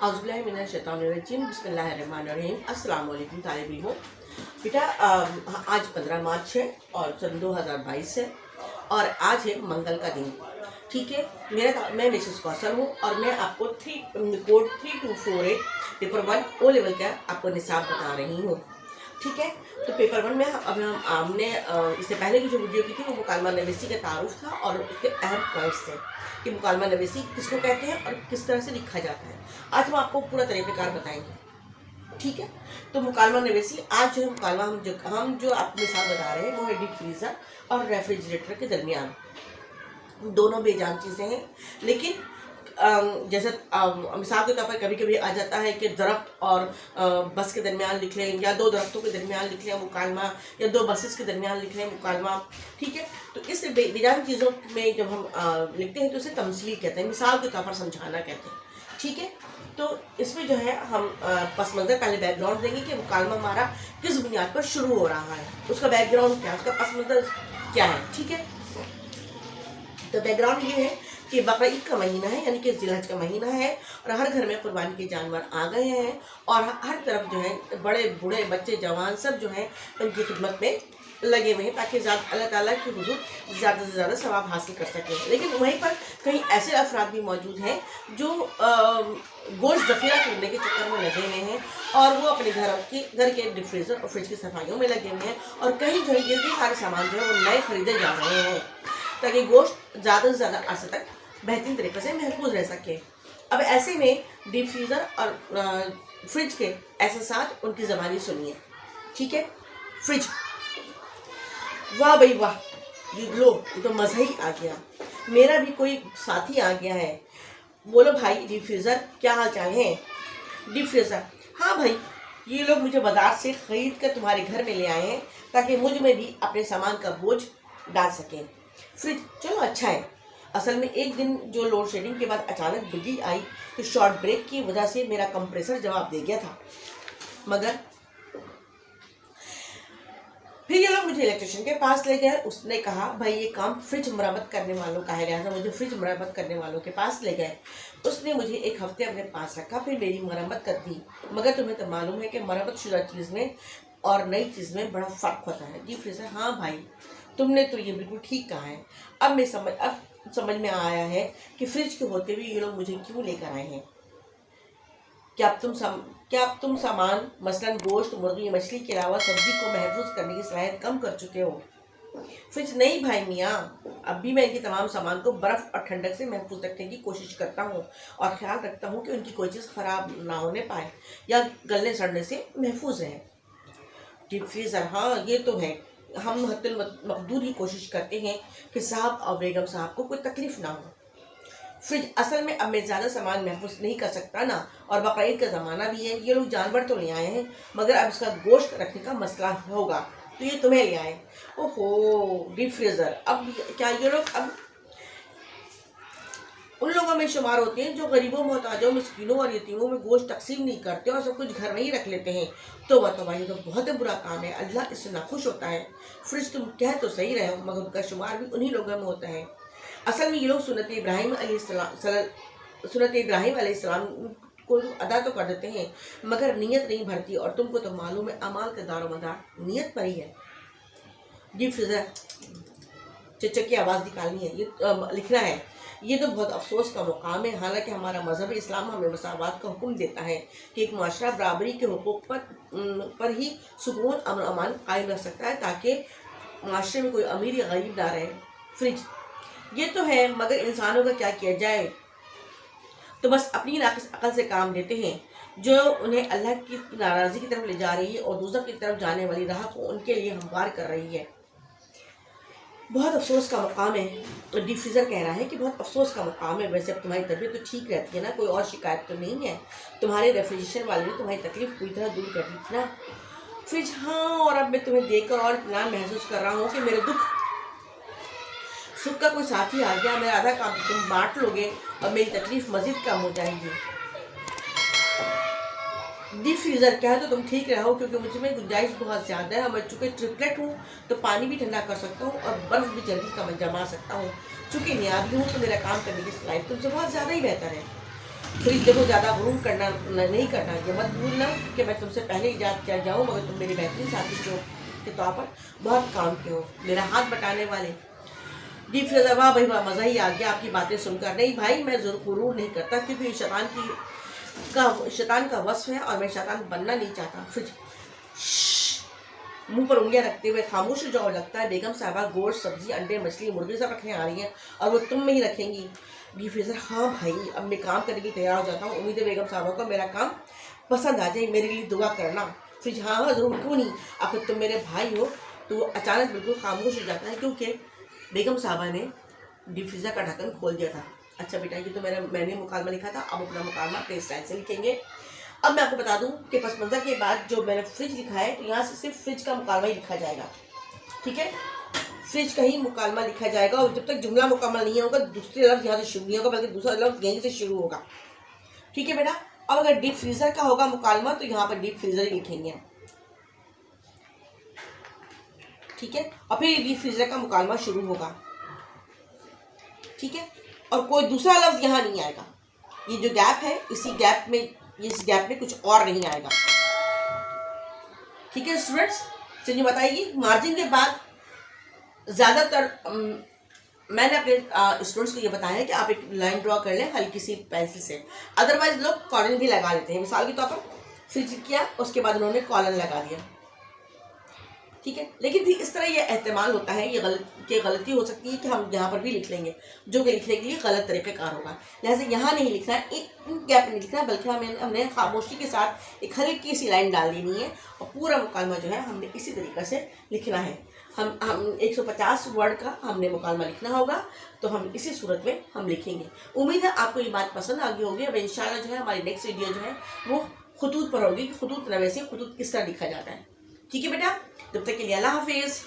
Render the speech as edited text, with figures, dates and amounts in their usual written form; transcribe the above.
औज़ुबिल्लाहिमिनश्शैतानिर्रजीम बिस्मिल्लाहिर्रहमानिर्रहीम। अस्सलाम वालेकुम तालिब इल्मों। बेटा आज 15 मार्च है और सन 2022 है और आज है मंगल का दिन। ठीक है, मैं मिसेस कौसर हूँ और मैं आपको कोड 3248 पेपर 1 ओ लेवल का आपको निसाब बता रही हूँ। ठीक है, तो पेपर 1 में अब हमने इससे पहले की जो वीडियो की थी वो मुकालमा नवीसी का तारुफ था और उसके अहम पॉइंट्स थे कि मुकालमा नवीसी किसको कहते हैं और किस तरह से लिखा जाता है। आज हम आपको पूरा तरीक़ेकार बताएंगे। ठीक है, तो मुकालमा नवीसी आज जो मुकालमा हम जो आपको मिसाल बता रहे हैं वो है डीप फ्रीज़र और रेफ्रिजरेटर के दरमियान। दोनों बेजान चीज़ें हैं, लेकिन जैसे मिसाल के तौर पर कभी कभी आ जाता है कि दरख्त और बस के दरमियान लिख लें या दो दरख्तों के दरमियान लिख लें मुकालमा या दो बसेस के दरमियान लिख लें मुकालमा। ठीक है, तो इस बेजान चीज़ों में जब हम लिखते हैं तो उसे तमसील कहते हैं, मिसाल के तौर पर समझाना कहते हैं। ठीक है, तो इसमें जो है हम पस मंज़र पहले बैकग्राउंड देंगे कि मुकालमा हमारा किस बुनियाद पर शुरू हो रहा है, उसका बैकग्राउंड क्या है, उसका पस मंज़र क्या है। ठीक है, तो बैकग्राउंड ये है कि बकरीद का महीना है, यानी कि जिलहज का महीना है और हर घर में कुर्बानी के जानवर आ गए हैं और हर तरफ जो है बड़े बूढ़े बच्चे जवान सब जो हैं उनकी खिदमत में लगे हुए हैं ताकि अल्लाह ताला की हुजूर ज़्यादा से ज़्यादा सवाब हासिल कर सकें। लेकिन वहीं पर कई ऐसे अफराद भी मौजूद हैं जो गोश्त ज़ख़ीरा करने के चक्कर में लगे हुए हैं और वो अपने घर के डीप फ्रीज़र और फ्रिज की सफाइयों में लगे हुए हैं और कहीं जो है ये भी सारे सामान जो है वो नए खरीदे जा रहे हैं ताकि गोश्त ज़्यादा से ज़्यादा अर्से तक बेहतरीन तरीके से महफूज रह सके। अब ऐसे में डीप फ्रीज़र और फ्रिज के ऐसे साथ उनकी ज़बानी सुनिए। ठीक है, फ्रिज, वाह भाई वाह, ये तो मज़ा ही आ गया, मेरा भी कोई साथी आ गया है। बोलो भाई डीप फ्रीज़र क्या हाल चाल है? डीप फ्रीज़र, हाँ भाई, ये लोग मुझे बाज़ार से ख़रीद कर तुम्हारे घर में ले आए हैं ताकि मुझ में भी अपने सामान का बोझ डाल सकें। फ्रिज, चलो अच्छा है। असल में एक दिन जो लोड शेडिंग के बाद अचानक बिजली आई तो शॉर्ट ब्रेक की वजह से मेरा कंप्रेसर जवाब दे गया था, मगर फिर ये लोग मुझे इलेक्ट्रिशियन के पास ले गए। उसने कहा भाई ये काम फ्रिज मरम्मत करने वालों का है, लिहाजा मुझे फ्रिज मरम्मत करने वालों के पास ले गए। उसने मुझे एक हफ्ते अपने पास रखा, फिर मेरी मरम्मत कर दी। मगर तुम्हें तो मालूम है कि मरम्मत शुदा चीज़ में और नई चीज़ में बड़ा फ़र्क होता है। जी फ्रिज, हाँ भाई तुमने तो ये बिल्कुल ठीक कहा है। अब समझ में आया है कि फ्रिज के होते हुए ये लोग मुझे क्यों लेकर आए हैं। क्या अब तुम सामान मसलन गोश्त, मुर्गी, मछली के अलावा सब्जी को महफूज करने की सलाहियत कम कर चुके हो? फ्रिज, नहीं भाई मियाँ, अब भी मैं इनके तमाम सामान को बर्फ़ और ठंडक से महफूज रखने की कोशिश करता हूँ और ख्याल रखता हूँ कि उनकी कोई चीज़ ख़राब ना होने पाए या गलने सड़ने से महफूज रहे। डीप फ्रीज़र, हाँ ये तो है, हम हद्दुल मकदूर ही कोशिश करते हैं कि साहब और बेगम साहब को कोई तकलीफ़ ना हो। फ्रिज, असल में अब मैं ज़्यादा सामान महफूज नहीं कर सकता ना, और बकरीद का ज़माना भी है, ये लोग जानवर तो ले आए हैं मगर अब इसका गोश्त रखने का मसला होगा तो ये तुम्हें ले आए। ओहो डीप फ्रीज़र, अब क्या ये लोग अब उन लोगों में शुमार होते हैं जो गरीबों, मोहताजों, मिस्कीनों और यतीमों में गोश्त तकसीम नहीं करते और सब कुछ घर में ही रख लेते हैं? तो भाई ये तो बहुत बुरा काम है, अल्लाह इससे नाखुश होता है। फ्रिज, तुम कह तो सही रहे हो मगर उनका शुमार भी उन्हीं लोगों में होता है। असल में ये लोग सुन्नत इब्राहीम अलैहिस्सलाम को अदा तो कर देते हैं मगर नीयत नहीं भरती और तुमको तो मालूम है अमाल का दारोमदार नीयत पर ही है। डीप फ्रीज़र, चच्चा की आवाज़ निकालनी है, ये लिखना है। ये तो बहुत अफसोस का मुकाम है, हालांकि हमारा मज़हब इस्लाम हमें मसावत का हुक्म देता है कि एक माशरा बराबरी के हुकूक पर ही सुकून अमन अमान कायम रख सकता है ताकि माशरे में कोई अमीर या गरीब ना रहे। फ्रिज, ये तो है मगर इंसानों का क्या किया जाए, तो बस अपनी नाक़िस अक़ल से काम लेते हैं जो उन्हें अल्लाह की नाराज़गी की तरफ ले जा रही है और दोज़ख की तरफ जाने वाली राह को उनके लिए हमवार कर रही है। बहुत अफसोस का मुकाम है। डीप फ्रीज़र कह रहा है कि बहुत अफसोस का मुकाम है। वैसे अब तुम्हारी तबीयत तो ठीक रहती है ना, कोई और शिकायत तो नहीं है? तुम्हारे रेफ्रिजरेशन वाले ने तुम्हारी तकलीफ़ पूरी तरह दूर कर दी थी ना? फ्रिज, हाँ, और अब मैं तुम्हें देखकर और इत्मीनान महसूस कर रहा हूँ कि मेरे सुख का कोई साथी आ गया। मेरा आधा काम तुम बांट लोगे और मेरी तकलीफ़ मज़ीद कम हो जाएगी। डीप फ्रीज़र, क्या है तो तुम ठीक रहो क्योंकि मुझ में गुंजाइश बहुत ज़्यादा है और मैं चूँकि ट्रिपलेट हूँ तो पानी भी ठंडा कर सकता हूँ और बर्फ़ भी जल्दी जमा सकता हूँ। चूँकि नियाबी हूँ तो मेरा काम करने की सलाहियत तुमसे बहुत ज़्यादा ही बेहतर है। फ्रिज देखो ज़्यादा गुरूर करना नहीं करना, ये मत भूलना कि मैं तुमसे पहले ईजाद किया जाऊँ, मगर तुम मेरे बेहतरीन साथी के तौर पर बहुत काम के हो, मेरा हाथ बटाने वाले। डीप फ्रीजर, वाह भाई वाह, मज़ा ही आ गया आपकी बातें सुनकर। नहीं भाई, मैं गुरूर नहीं करता, क्योंकि शैतान का वस्फ है और मैं शैतान बनना नहीं चाहता। फ्रिज मुंह पर उंगलियां रखते हुए खामोश जाओ, लगता है बेगम साहबा गोश्त, सब्जी, अंडे, मछली, मुर्गी सब रखने आ रही हैं और वो तुम में ही रखेंगी। डीप फ्रीजर, हाँ भाई, अब मैं काम करने के लिए तैयार हो जाता हूँ। उम्मीद है बेगम साहबा को मेरा काम पसंद आ जाए, मेरे लिए दुआ करना। फ्रिज, हाँ हाँ ज़रूर, क्यों नहीं। आखिर तुम मेरे भाई हो। तो वो अचानक बिल्कुल खामोश हो जाता है, क्योंकि बेगम साहबा ने डीप फ्रीजर का ढक्कन खोल दिया था। अच्छा बेटा, ये तो मैंने मुकालमा लिखा था, अब अपना मुकालमा अपने स्टाइल से लिखेंगे। अब मैं आपको बता दूं कि पस मंज़र के बाद जो मैंने फ्रिज लिखा है, तो यहाँ से सिर्फ फ्रिज का मुकालमा ही लिखा जाएगा, ठीक है। फ्रिज का ही मुकालमा लिखा जाएगा और जब तक जुमला मुकम्मल नहीं होगा दूसरे लफ्ज़ यहाँ से शुरू नहीं होगा, बल्कि दूसरा लफ्ज़ यहीं से शुरू होगा, ठीक है बेटा। अब अगर डीप फ्रीज़र का होगा मुकालमा तो यहाँ पर डीप फ्रीज़र ही लिखेंगे, ठीक है। और फिर डीप फ्रीज़र का मुकालमा शुरू होगा, ठीक है। और कोई दूसरा लफ्ज़ यहाँ नहीं आएगा। ये जो गैप है, इस गैप में कुछ और नहीं आएगा, ठीक है स्टूडेंट्स। चलिए बताइए, मार्जिन के बाद ज़्यादातर मैंने अपने स्टूडेंट्स को ये बताया है कि आप एक लाइन ड्रॉ कर लें हल्की सी पेंसिल से, अदरवाइज लोग कॉलन भी लगा लेते हैं। मिसाल के तौर पर फ्रिज किया, उसके बाद उन्होंने कॉलन लगा दिया, ठीक है। लेकिन फिर इस तरह ये एहतमाल होता है, ये गलती हो सकती है कि हम यहाँ पर भी लिख लेंगे, जो कि लिखने के लिए गलत तरीक़ेकार होगा। लिहाजा यहाँ नहीं लिखना है, एक गैप नहीं लिखना है, बल्कि हमने खामोशी के साथ एक हल्की सी लाइन डाल देनी है और पूरा मुकालमा जो है हमने इसी तरीक़े से लिखना है। हम 150 वर्ड का हमने मुकालमा लिखना होगा, तो हम इसी सूरत में हम लिखेंगे। उम्मीद है आपको ये बात पसंद आ गई होगी। अब इंशाल्लाह जो है हमारी नेक्स्ट वीडियो जो है वो खुतूत पर होगी कि खुतूत नवे से खुतूत किस तरह लिखा जाता है, ठीक है बेटा। तब तक के लिए अल्लाह हाफिज़।